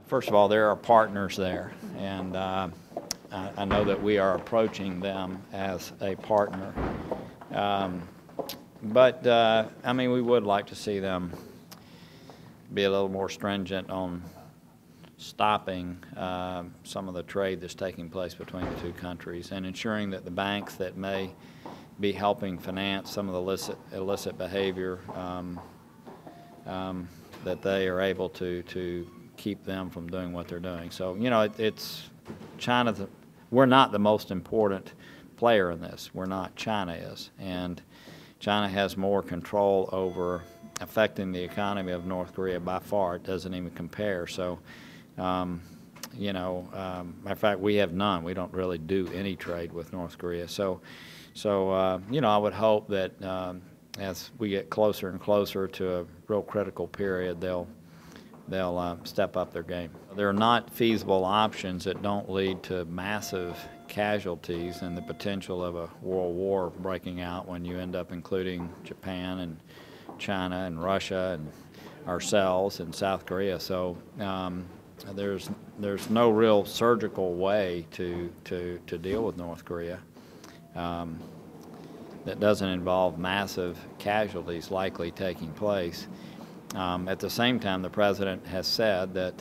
First of all, there are partners there, and I know that we are approaching them as a partner. But I mean, we would like to see them be a little more stringent on stopping some of the trade that's taking place between the two countries and ensuring that the banks that may be helping finance some of the illicit behavior, that they are able to keep them from doing what they're doing. So, you know, it's China's. We're not the most important player in this. We're not. China is, and China has more control over affecting the economy of North Korea by far. It doesn't even compare. So, you know, matter of fact, we have none. We don't really do any trade with North Korea. So, you know, I would hope that as we get closer and closer to a real critical period, they'll step up their game. There are not feasible options that don't lead to massive casualties and the potential of a world war breaking out when you end up including Japan and China and Russia and ourselves and South Korea. So there's no real surgical way to deal with North Korea that doesn't involve massive casualties likely taking place. At the same time, the president has said that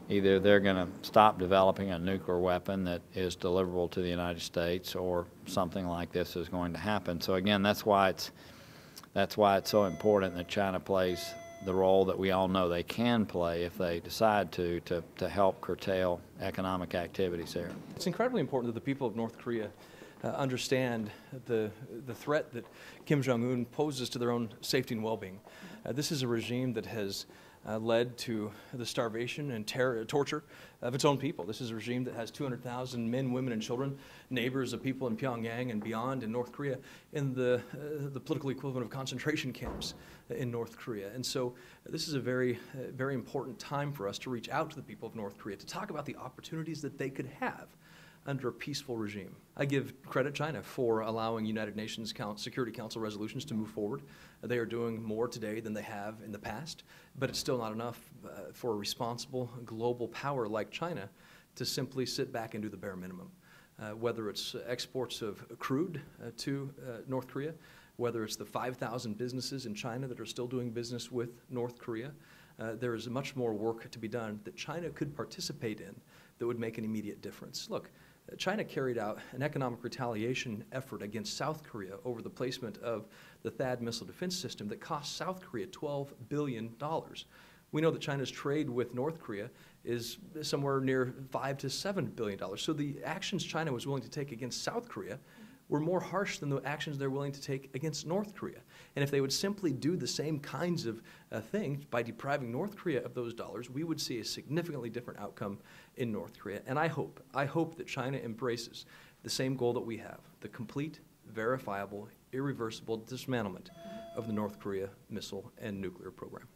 either they're going to stop developing a nuclear weapon that is deliverable to the United States, or something like this is going to happen. So again, that's why it's so important that China plays the role that we all know they can play if they decide to help curtail economic activities there. It's incredibly important that the people of North Korea understand the threat that Kim Jong-un poses to their own safety and well-being. This is a regime that has led to the starvation and torture of its own people. This is a regime that has 200,000 men, women, and children, neighbors of people in Pyongyang and beyond in North Korea, in the political equivalent of concentration camps in North Korea. And so this is a very important time for us to reach out to the people of North Korea to talk about the opportunities that they could have under a peaceful regime. I give credit China for allowing United Nations Security Council resolutions to move forward. They are doing more today than they have in the past, but it's still not enough for a responsible global power like China to simply sit back and do the bare minimum. Whether it's exports of crude to North Korea, whether it's the 5,000 businesses in China that are still doing business with North Korea, there is much more work to be done that China could participate in that would make an immediate difference. Look, China carried out an economic retaliation effort against South Korea over the placement of the THAAD missile defense system that cost South Korea $12 billion. We know that China's trade with North Korea is somewhere near $5 to $7 billion. So the actions China was willing to take against South Korea were more harsh than the actions they're willing to take against North Korea. And if they would simply do the same kinds of things by depriving North Korea of those dollars, we would see a significantly different outcome in North Korea. And I hope that China embraces the same goal that we have, the complete, verifiable, irreversible dismantlement of the North Korea missile and nuclear program.